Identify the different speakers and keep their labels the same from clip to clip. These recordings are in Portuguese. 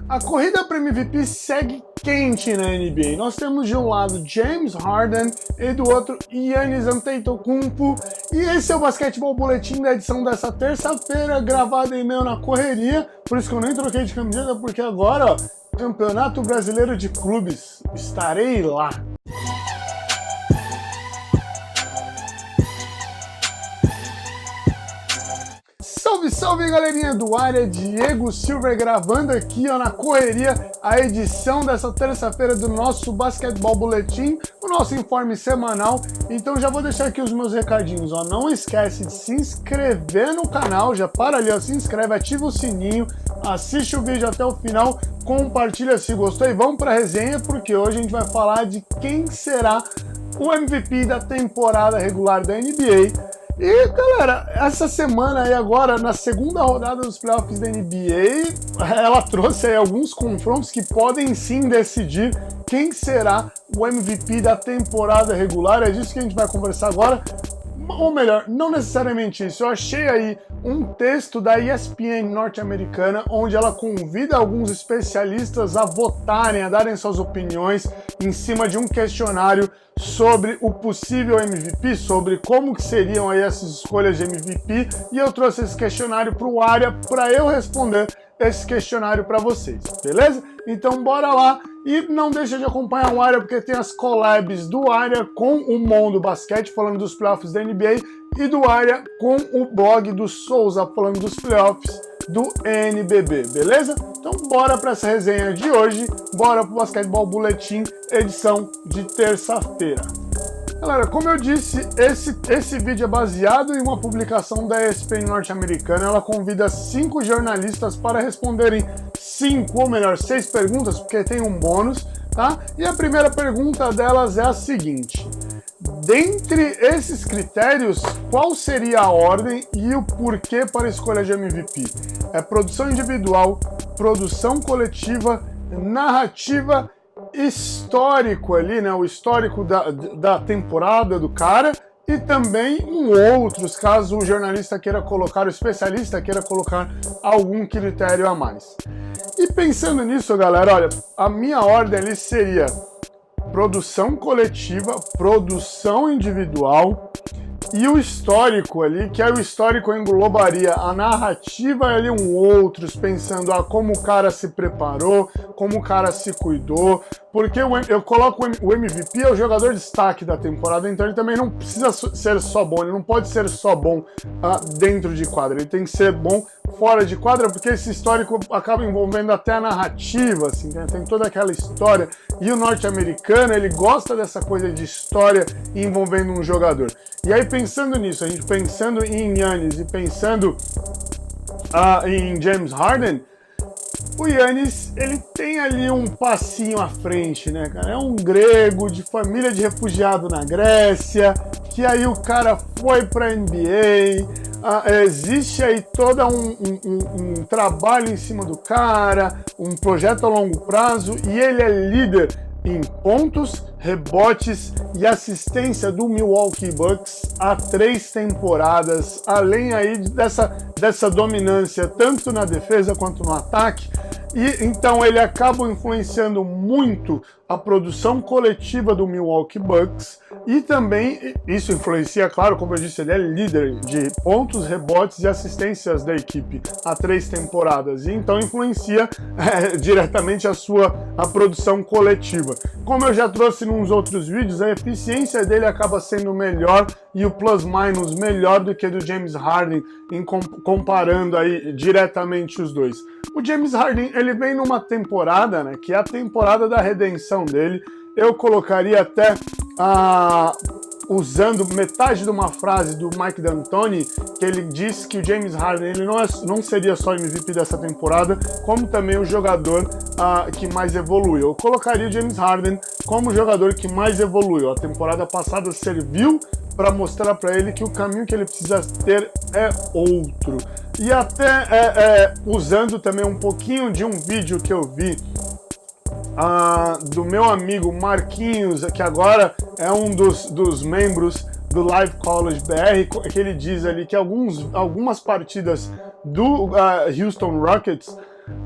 Speaker 1: A corrida para MVP segue quente na NBA. Nós temos de um lado James Harden e do outro Giannis Antetokounmpo. E esse é o Basquetebol Boletim da edição dessa terça-feira, gravado em meio na correria. Por isso que eu nem troquei de camiseta, porque agora, ó, Campeonato Brasileiro de Clubes. Estarei lá. Salve, salve, galerinha do área, Diego Silver gravando aqui, ó, na correria, a edição dessa terça-feira do nosso Basquetebol Boletim, o nosso informe semanal. Então já vou deixar aqui os meus recadinhos, ó, não esquece de se inscrever no canal, já para ali, ó, se inscreve, ativa o sininho, assiste o vídeo até o final, compartilha se gostou e vamos pra resenha, porque hoje a gente vai falar de quem será o MVP da temporada regular da NBA. E galera, essa semana aí agora, na segunda rodada dos playoffs da NBA, ela trouxe aí alguns confrontos que podem sim decidir quem será o MVP da temporada regular. É disso que a gente vai conversar agora. Ou melhor, não necessariamente isso. Eu achei aí um texto da ESPN norte-americana, onde ela convida alguns especialistas a votarem, a darem suas opiniões em cima de um questionário sobre o possível MVP, sobre como que seriam aí essas escolhas de MVP, e eu trouxe esse questionário para o área para eu responder esse questionário para vocês, beleza? Então bora lá e não deixa de acompanhar o área, porque tem as collabs do área com o Mundo Basquete falando dos playoffs da NBA e do área com o blog do Souza falando dos playoffs do NBB, beleza? Então bora para essa resenha de hoje, bora pro Basquetebol Boletim, edição de terça-feira. Galera, como eu disse, esse vídeo é baseado em uma publicação da ESPN norte-americana. Ela convida 5 jornalistas para responderem 5, ou melhor, 6 perguntas, porque tem um bônus, tá? E a primeira pergunta delas é a seguinte: dentre esses critérios, qual seria a ordem e o porquê para a escolha de MVP? É produção individual, produção coletiva, narrativa, histórico ali, né? O histórico da temporada do cara, e também outros, caso o jornalista queira colocar, o especialista queira colocar algum critério a mais. E pensando nisso, galera, olha, a minha ordem ali seria produção coletiva, produção individual e o histórico ali, que aí o histórico englobaria a narrativa ali, outros, pensando como o cara se preparou, como o cara se cuidou, porque eu coloco o MVP é o jogador destaque da temporada, então ele também não precisa ser só bom, ele não pode ser só bom dentro de quadra, ele tem que ser bom fora de quadra, porque esse histórico acaba envolvendo até a narrativa, assim, tem toda aquela história, e o norte-americano, ele gosta dessa coisa de história envolvendo um jogador. E aí, pensando nisso, a gente pensando em Giannis e pensando em James Harden, o Giannis, ele tem ali um passinho à frente, né, cara? É um grego de família de refugiado na Grécia, que aí o cara foi pra NBA, existe aí todo um trabalho em cima do cara, um projeto a longo prazo, e ele é líder em pontos, rebotes e assistência do Milwaukee Bucks há 3 temporadas, além aí dessa dominância tanto na defesa quanto no ataque. E então ele acaba influenciando muito a produção coletiva do Milwaukee Bucks, e também isso influencia, claro, como eu disse, ele é líder de pontos, rebotes e assistências da equipe há 3 temporadas, e então influencia diretamente a produção coletiva. Como eu já trouxe nos outros vídeos, a eficiência dele acaba sendo melhor e o plus-minus melhor do que do James Harden, comparando aí diretamente os dois. O James Harden, ele vem numa temporada, né, que é a temporada da redenção dele. Eu colocaria até usando metade de uma frase do Mike D'Antoni, que ele disse que o James Harden ele não seria só MVP dessa temporada, como também o jogador que mais evoluiu. Eu colocaria o James Harden como o jogador que mais evoluiu. A temporada passada serviu para mostrar para ele que o caminho que ele precisa ter é outro. E até usando também um pouquinho de um vídeo que eu vi do meu amigo Marquinhos, que agora é um dos membros do Live College BR, que ele diz ali que algumas partidas do Houston Rockets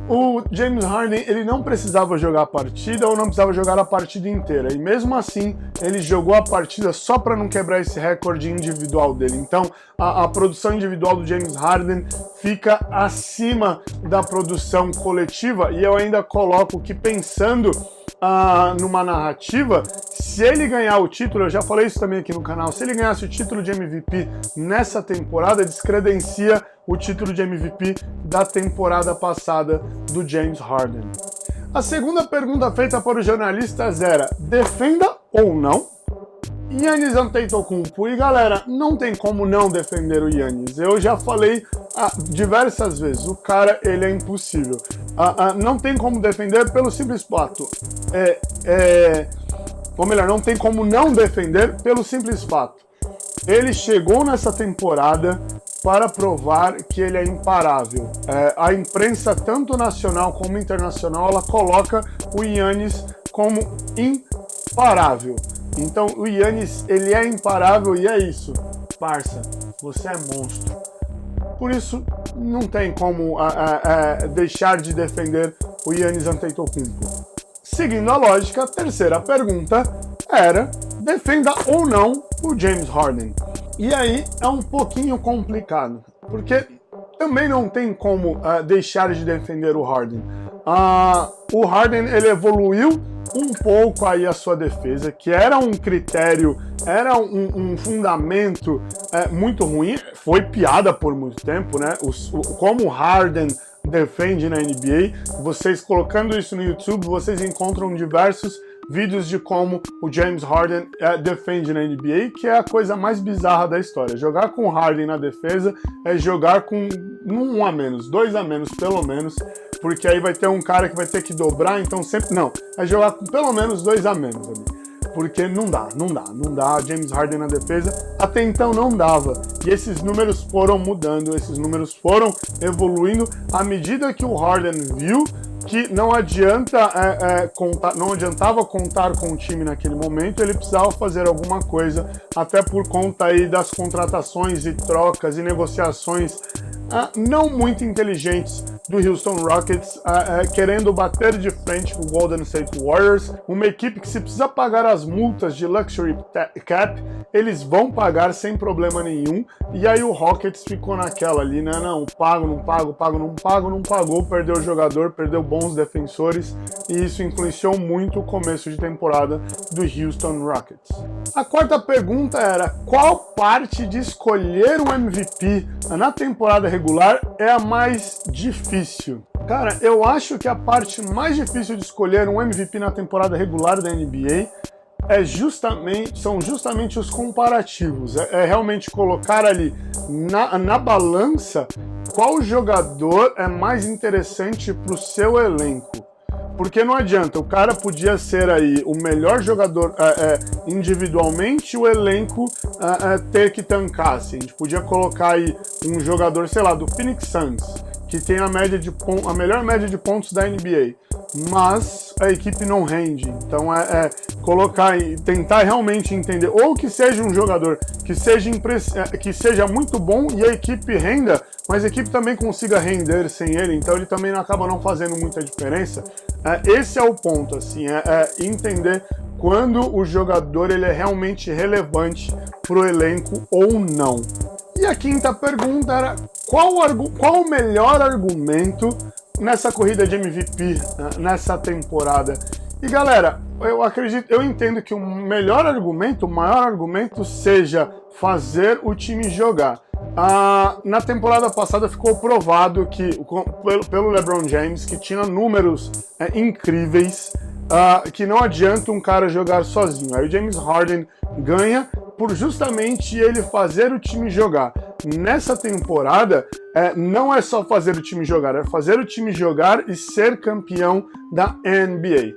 Speaker 1: o James Harden ele não precisava jogar a partida ou não precisava jogar a partida inteira, e mesmo assim ele jogou a partida só para não quebrar esse recorde individual dele. Então a produção individual do James Harden fica acima da produção coletiva, e eu ainda coloco que, pensando numa narrativa, se ele ganhar o título, eu já falei isso também aqui no canal, se ele ganhasse o título de MVP nessa temporada, descredencia o título de MVP da temporada passada do James Harden. A segunda pergunta feita para os jornalistas era: defenda ou não Giannis Antetokounmpo? E galera, não tem como não defender o Giannis. Eu já falei diversas vezes, o cara ele é impossível. Não tem como defender pelo simples fato. Ou melhor, não tem como não defender pelo simples fato. Ele chegou nessa temporada para provar que ele é imparável. A imprensa, tanto nacional como internacional, ela coloca o Giannis como imparável. Então o Giannis, ele é imparável e é isso. Parça, você é monstro. Por isso, não tem como deixar de defender o Giannis Antetokounmpo. Seguindo a lógica, a terceira pergunta era: defenda ou não o James Harden? E aí é um pouquinho complicado, porque também não tem como deixar de defender o Harden. O Harden ele evoluiu um pouco aí a sua defesa, que era um critério, era um fundamento muito ruim, foi piada por muito tempo, né? Como o Harden defende na NBA, vocês colocando isso no YouTube, vocês encontram diversos vídeos de como o James Harden defende na NBA, que é a coisa mais bizarra da história. Jogar com o Harden na defesa é jogar com 1 a menos, 2 a menos pelo menos, porque aí vai ter um cara que vai ter que dobrar, então sempre... Não, é jogar com pelo menos 2 a menos ali. Porque não dá. James Harden na defesa, até então não dava. E esses números foram mudando, esses números foram evoluindo à medida que o Harden viu que não adiantava contar com o time naquele momento, ele precisava fazer alguma coisa, até por conta aí das contratações e trocas e negociações não muito inteligentes do Houston Rockets, querendo bater de frente com o Golden State Warriors, uma equipe que, se precisa pagar as multas de Luxury Cap, eles vão pagar sem problema nenhum, e aí o Rockets ficou naquela ali, né? Não pagou, perdeu o jogador, perdeu bons defensores, e isso influenciou muito o começo de temporada do Houston Rockets. A quarta pergunta era: qual parte de escolher um MVP na temporada regular é a mais difícil? Cara, eu acho que a parte mais difícil de escolher um MVP na temporada regular da NBA são justamente os comparativos. É realmente colocar ali na balança qual jogador é mais interessante para o seu elenco. Porque não adianta, o cara podia ser aí o melhor jogador individualmente, o elenco ter que tancar. Assim. A gente podia colocar aí um jogador, sei lá, do Phoenix Suns, que tem a melhor média de pontos da NBA, mas a equipe não rende. Então colocar e tentar realmente entender, ou que seja um jogador que seja muito bom e a equipe renda, mas a equipe também consiga render sem ele, então ele também acaba não fazendo muita diferença. Esse é o ponto, assim, entender quando o jogador ele é realmente relevante para o elenco ou não. E a quinta pergunta era: qual o melhor argumento nessa corrida de MVP nessa temporada? E galera, eu entendo que o maior argumento seja fazer o time jogar. Na temporada passada ficou provado que, pelo LeBron James, que tinha números incríveis, que não adianta um cara jogar sozinho. Aí o James Harden ganha por justamente ele fazer o time jogar. Nessa temporada, não é só fazer o time jogar, é fazer o time jogar e ser campeão da NBA.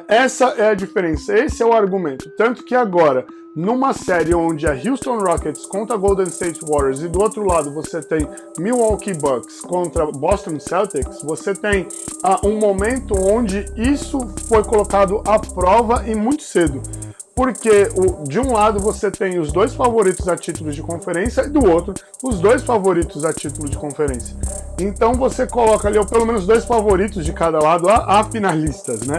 Speaker 1: Essa é a diferença, esse é o argumento. Tanto que agora, numa série onde a Houston Rockets contra Golden State Warriors e do outro lado você tem Milwaukee Bucks contra Boston Celtics, você tem um momento onde isso foi colocado à prova e muito cedo. porque de um lado você tem os dois favoritos a título de conferência e do outro os dois favoritos a título de conferência. Então você coloca ali, ou pelo menos dois favoritos de cada lado, a finalistas, né?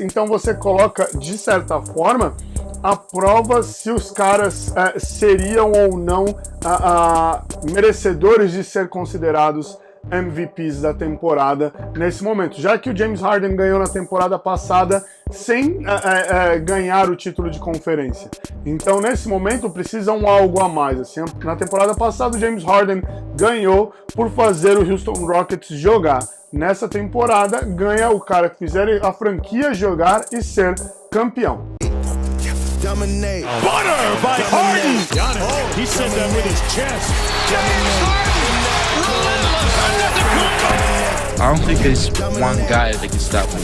Speaker 1: Então você coloca, de certa forma, a prova se os caras seriam ou não merecedores de ser considerados MVPs da temporada nesse momento, já que o James Harden ganhou na temporada passada sem ganhar o título de conferência. Então nesse momento precisam algo a mais. Assim, na temporada passada o James Harden ganhou por fazer o Houston Rockets jogar. Nessa temporada ganha o cara que fizer a franquia jogar e ser campeão.
Speaker 2: Dominate. Butter by Harden. He said that with his chest.
Speaker 3: I don't think there's one guy that can stop me.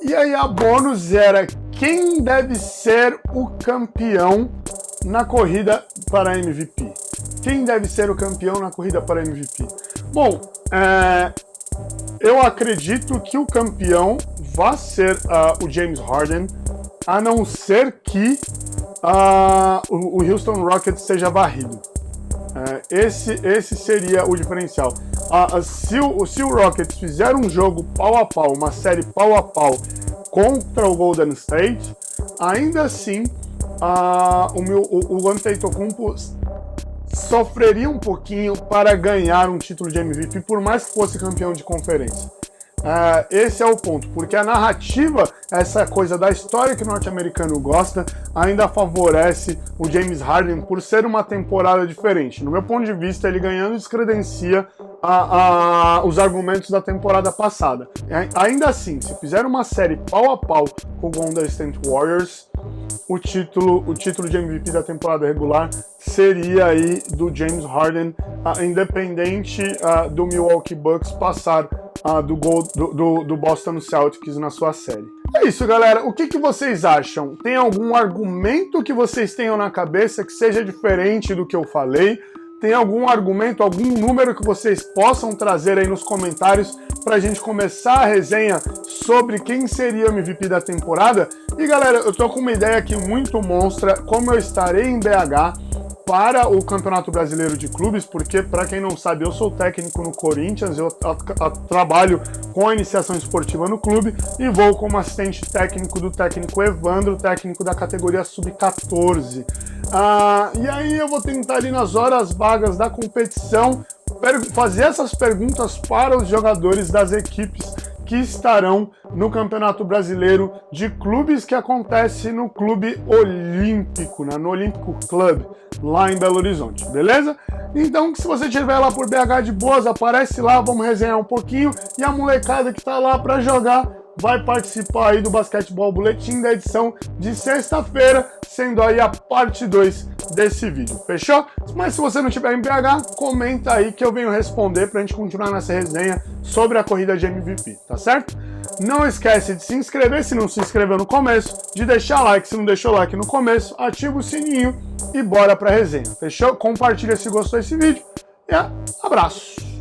Speaker 1: E aí a bônus era quem deve ser o campeão na corrida para MVP. Quem deve ser o campeão na corrida para MVP? Bom, eu acredito que o campeão vai ser o James Harden, a não ser que o Houston Rockets seja varrido. Esse seria o diferencial. Se o Rockets fizer um jogo pau a pau, uma série pau a pau contra o Golden State, ainda assim o Antetokounmpo sofreria um pouquinho para ganhar um título de MVP, por mais que fosse campeão de conferência. Esse é o ponto, porque a narrativa, essa coisa da história que o norte-americano gosta, ainda favorece o James Harden por ser uma temporada diferente. No meu ponto de vista, ele ganhando descredencia os argumentos da temporada passada. Ainda assim, se fizer uma série pau a pau com o Golden State Warriors, o título de MVP da temporada regular seria aí do James Harden, independente do Milwaukee Bucks passar do Boston Celtics na sua série. É isso, galera. O que vocês acham? Tem algum argumento que vocês tenham na cabeça que seja diferente do que eu falei? Tem algum argumento, algum número que vocês possam trazer aí nos comentários para a gente começar a resenha sobre quem seria o MVP da temporada? E galera, eu tô com uma ideia aqui muito monstra, como eu estarei em BH para o Campeonato Brasileiro de Clubes, porque, para quem não sabe, eu sou técnico no Corinthians, eu trabalho com a iniciação esportiva no clube e vou como assistente técnico do técnico Evandro, técnico da categoria Sub-14. E aí eu vou tentar ali nas horas vagas da competição fazer essas perguntas para os jogadores das equipes que estarão no Campeonato Brasileiro de Clubes, que acontece no Clube Olímpico, né? No Olímpico Club, lá em Belo Horizonte, beleza? Então, se você estiver lá por BH de boas, aparece lá, vamos resenhar um pouquinho, e a molecada que tá lá para jogar vai participar aí do Basquetebol Boletim da edição de sexta-feira, sendo aí a parte 2 desse vídeo, fechou? Mas se você não estiver em BH, comenta aí que eu venho responder pra gente continuar nessa resenha sobre a corrida de MVP, tá certo? Não esquece de se inscrever se não se inscreveu no começo, de deixar like se não deixou like no começo, ativa o sininho e bora pra resenha, fechou? Compartilha se gostou desse vídeo e abraço!